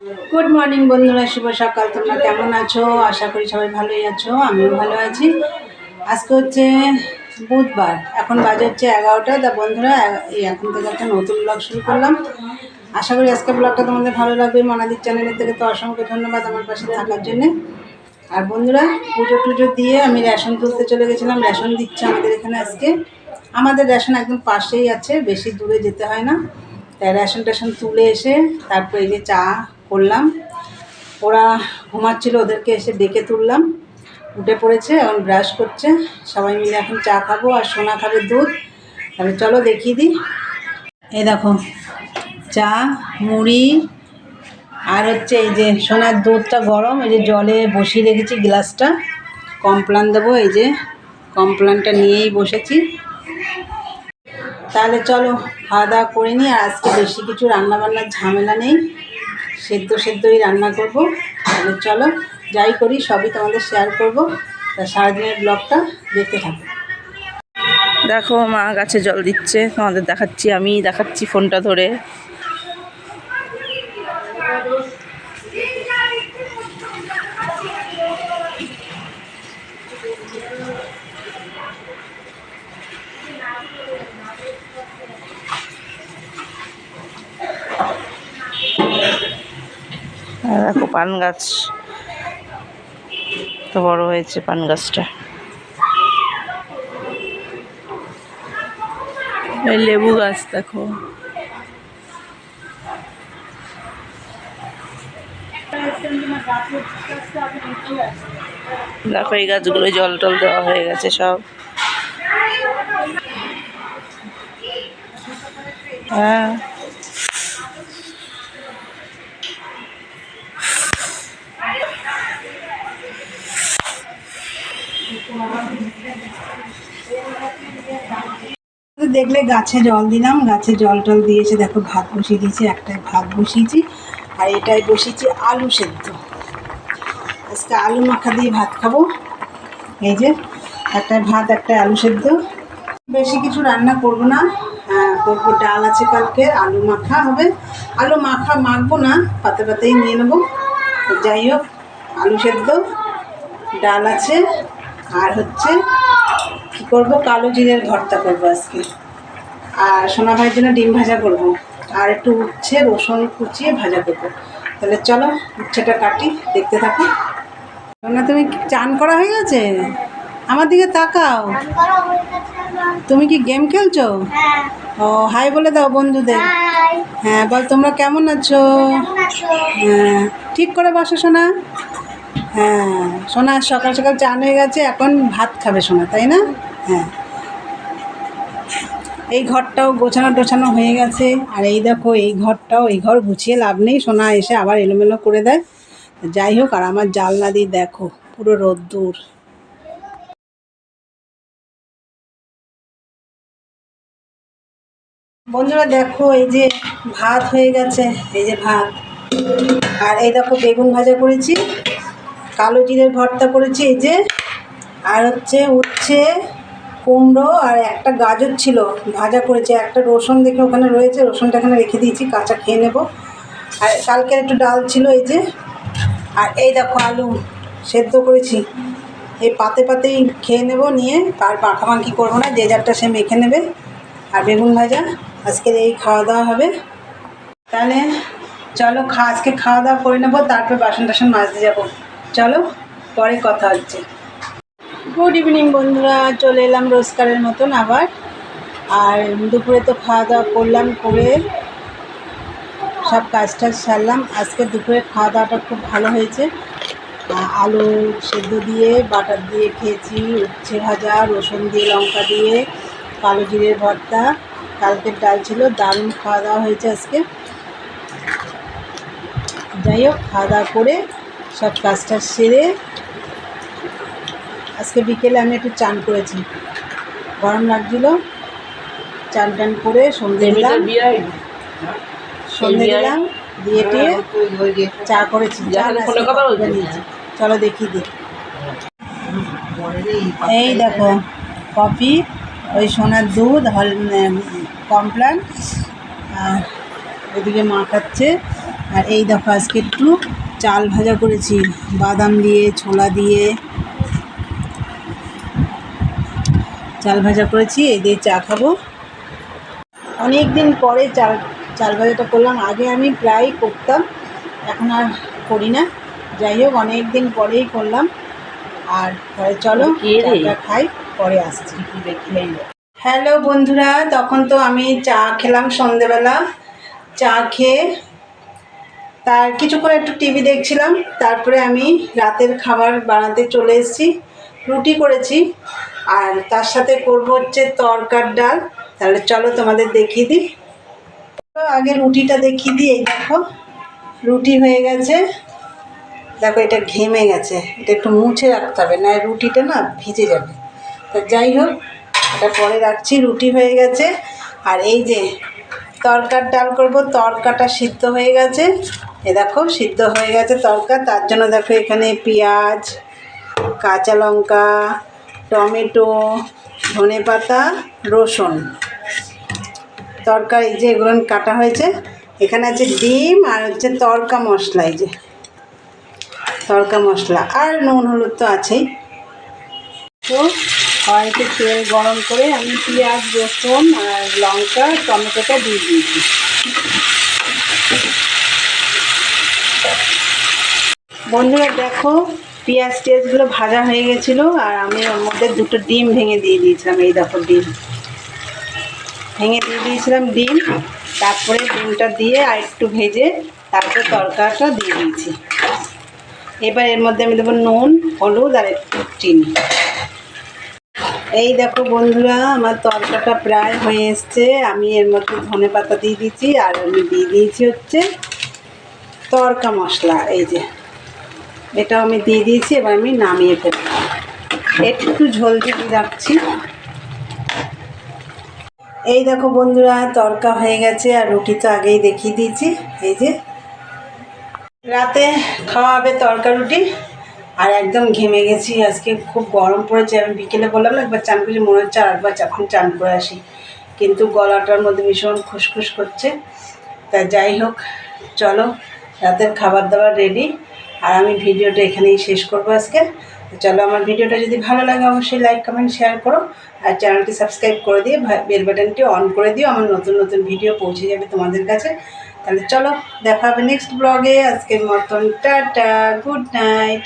Good morning বন্ধুরা, শুভ সকাল। তোমরা কেমন আছো? আশা করি সবাই ভালোই আছো, আমিও ভালো আছি। আজকে হচ্ছে বুধবার, এখন বাজে হচ্ছে 11টা। তা বন্ধুরা, এখন থেকে একটা নতুন ব্লগ শুরু করলাম। আশা করি আজকে ব্লগটা তোমাদের ভালো লাগবে। মনাদির চ্যানেলের থেকে তো অসংখ্য ধন্যবাদ আমার পাশে থাকার জন্যে। আর বন্ধুরা, পুজো টুজো দিয়ে আমি রেশন তুলতে চলে গেছিলাম। রেশন দিচ্ছে আমাদের এখানে আজকে। আমাদের রেশন একদম পাশেই আছে, বেশি দূরে যেতে হয় না। তাই রেশন তুলে এসে তারপর এই যে চা করলাম। ওরা ঘুমাচ্ছিল, ওদেরকে এসে ডেকে তুললাম। উঠে পড়েছে, এখন ব্রাশ করছে। সবাই মিলে এখন চা খাবো, আর সোনা খাবে দুধ। তাহলে চলো দেখিয়ে দিই। এই দেখো, চা, মুড়ি, আর হচ্ছে এই যে সোনার দুধটা গরম, এই যে জলে বসিয়ে রেখেছি গ্লাসটা। কমপ্লান দেবো, এই যে কমপ্লানটা নিয়েই বসেছি। তাহলে চলো খাওয়া দাওয়া করে নিই। আর আজকে বেশি কিছু রান্নাবান্নার ঝামেলা নেই, সেদ্ধই রান্না করব। তাহলে চলো, যাই করি সবই তোমাদের শেয়ার করবো। তা সারাদিনের ব্লগটা দেখতে থাকো। দেখো, মা গাছে জল দিচ্ছে, তোমাদের দেখাচ্ছি, আমি দেখাচ্ছি ফোনটা ধরে। দেখো পান গাছ তো বড় হয়েছে, পান গাছটা। এই লেবু গাছ দেখো। দেখো এই গাছগুলো জল টল দেওয়া হয়ে গেছে সব। হ্যাঁ, দেখলে গাছে জল দিলাম, গাছে জল টল দিয়েছে। দেখো ভাত বসিয়ে দিয়েছি, একটাই ভাত বসিয়েছি, আর এটাই বসিয়েছি আলু সেদ্ধ। আজকে আলু মাখা দিয়ে ভাত খাবো। এই যে একটাই ভাত, একটাই আলু সেদ্ধ। বেশি কিছু রান্না করব না, করবো ডাল আছে কালকে, আলু মাখা হবে। আলু মাখবো না, পাতে পাতেই নিয়ে নেবো। যাই হোক, আলু সেদ্ধ, ডাল আছে, আর হচ্ছে কী করবো, কালো জিরের ভর্তা করবো আজকে। আর সোনা ভাইয়ের জন্য ডিম ভাজা করব, আর একটু উচ্ছে রসুন কুচিয়ে ভাজা করবো। তাহলে চলো উচ্ছেটা কাটি, দেখতে থাকো। না, তুমি চান করা হয়ে গেছে? আমার দিকে তাকাও। তুমি কি গেম খেলছো? ও, হাই বলে দাও বন্ধুদের। হ্যাঁ বল, তোমরা কেমন আছো? হ্যাঁ, ঠিক করে বসো সোনা। হ্যাঁ সোনা, সকাল সকাল চান হয়ে গেছে, এখন ভাত খাবে সোনা, তাই না? হ্যাঁ, এই ঘরটাও গোছানো হয়ে গেছে। আর এই দেখো, এই ঘর গুছিয়ে লাভ নেই, সোনা এসে আবার এলোমেলো করে দেয়। যাই হোক, আর আমার জানলা দিয়ে দেখো পুরো রোদ্দুর। বন্ধুরা দেখো, এই যে ভাত হয়ে গেছে, এই যে ভাত। আর এই দেখো বেগুন ভাজা করেছি, কালো জিরের ভর্তা করেছি, এই যে। আর হচ্ছে উচ্ছে, কুমড়ো, আর একটা গাজর ছিল ভাজা করেছি। একটা রসুন দেখে ওখানে রয়েছে, রসুনটা এখানে রেখে দিয়েছি, কাঁচা খেয়ে নেব। আর কালকের একটু ডাল ছিল, এই যে। আর এই দেখো আলু সেদ্ধ করেছি, এই পাতেই খেয়ে নেব নিয়ে। আর মাখামাখি করবো না, যে যারটা সে মেখে নেবে। আর বেগুন ভাজা, আজকের এই খাওয়া দাওয়া হবে। তাহলে চলো আজকে খাওয়া দাওয়া করে নেবো, তারপর বাসন টাসন মাজতে যাবো। চলো, পরে কথা হচ্ছে। গুড ইভিনিং বন্ধুরা, চলে এলাম রোজকারের মতন আবার। আর দুপুরে তো খাওয়া দাওয়া করলাম, করে সব কাজ টাজ সারলাম। আজকে দুপুরে খাওয়া দাওয়াটা খুব ভালো হয়েছে। আলু সেদ্ধ দিয়ে বাটার দিয়ে খেয়েছি, উচ্ছে ভাজা, রসুন দিয়ে লঙ্কা দিয়ে, কালো জিরের ভর্তা, কালকের ডাল ছিল। দারুণ খাওয়া দাওয়া হয়েছে আজকে। যাই হোক, খাওয়া দাওয়া করে সব কাজটা সেরে আজকে বিকেলে আমি একটু চান করেছি, গরম লাগছিল। চান টান করে সন্ধে দিলাম, দিয়ে টিয়ে চা করেছি। চলো দেখিয়ে দিই। এই দেখো কফি, ওই সোনার দুধ, কমপ্লান, আর ওইদিকে মা খাচ্ছে। আর এই দেখো আজকে একটু চাল ভাজা করেছি, বাদাম দিয়ে ছোলা দিয়ে চাল ভাজা করেছি, এই দিয়ে চা খাবো। অনেক দিন পরে চাল ভাজাটা করলাম। আগে আমি প্রায় করতাম, এখন আর করি না। যাই হোক, অনেক দিন পরেই করলাম। আর পরে চলো চাটা খাই, পরে আসছি। হ্যালো বন্ধুরা, তখন তো আমি চা খেলাম সন্ধেবেলা। চা খেয়ে তার কিছুক্ষণ একটু টিভি দেখছিলাম। তারপরে আমি রাতের খাবার বানাতে চলে এসেছি। রুটি করেছি আর তার সাথে করব হচ্ছে তরকার ডাল। তাহলে চলো তোমাদের দেখিয়ে দিই। আগে রুটিটা দেখিয়ে দিই। এই দেখো রুটি হয়ে গেছে। দেখো এটা ঘেমে গেছে, এটা একটু মুছে রাখতে হবে, না রুটিটা না ভিজে যাবে। তা যাই হোক, এটা পরে রাখছি। রুটি হয়ে গেছে। আর এই যে তরকার ডাল করব, তরকাটা সিদ্ধ হয়ে গেছে। এ দেখো সিদ্ধ হয়ে গেছে তরকা। তার জন্য দেখো এখানে পেঁয়াজ, কাঁচা লঙ্কা, টমেটো, ধনেপাতা, রসুন, তরকারি যে এগুলো কাটা হয়েছে। এখানে আছে ডিম আর হচ্ছে তরকা মশলা, এই যে তরকা মশলা, আর নুন হলুদ তো আছেই। তো কড়াইতে তেল গরম করে আমি পেঁয়াজ, রসুন আর লঙ্কা, টমেটোটা দিয়ে দিয়েছি। বন্ধুরা দেখো পেঁয়াজ টিয়াজগুলো ভাজা হয়ে গেছিলো, আর আমি ওর মধ্যে দুটো ডিম ভেঙে দিয়ে দিয়েছিলাম। এই দেখো ডিম ভেঙে দিয়ে দিয়েছিলাম ডিম। তারপরে ডিমটা দিয়ে আর একটু ভেজে তারপরে তরকাটা দিয়ে দিয়েছি। এবার এর মধ্যে আমি দেবো নুন, হলুদ আর একটু চিনি। এই দেখো বন্ধুরা, আমার তরকাটা প্রায় হয়ে এসছে। আমি এর মধ্যে ধনেপাতা দিয়ে দিয়েছি, আর আমি দিয়ে দিয়েছি হচ্ছে তরকা মশলা। এই যে এটাও আমি দিয়ে দিয়েছি। এবার আমি নামিয়ে ফেলব, একটু ঝোল ঝোল রাখছি। এই দেখো বন্ধুরা, তরকা হয়ে গেছে। আর রুটি তো আগেই দেখিয়ে দিয়েছি। এই যে রাতে খাওয়া হবে তরকা রুটি। আর একদম ঘেমে গেছি, আজকে খুব গরম পড়েছে। আমি বিকেলে বললাম না একবার চান করেছি, মনে হচ্ছে আরেকবার এখন চান করে আসি, কিন্তু গলাটার মধ্যে ভীষণ খুসখুস করছে। তা যাই হোক, চলো রাতের খাবার দাবার রেডি। আর আমি ভিডিওটা এখানেই শেষ করবো আজকে। চলো, আমার ভিডিওটা যদি ভালো লাগে অবশ্যই লাইক কমেন্ট শেয়ার করো, আর চ্যানেলটি সাবস্ক্রাইব করে দিয়ে বেল বাটনটি অন করে দিও। আমার নতুন নতুন ভিডিও পৌঁছে যাবে তোমাদের কাছে। তাহলে চলো দেখা হবে নেক্সট ব্লগে। আজকের মতন টাটা, গুড নাইট।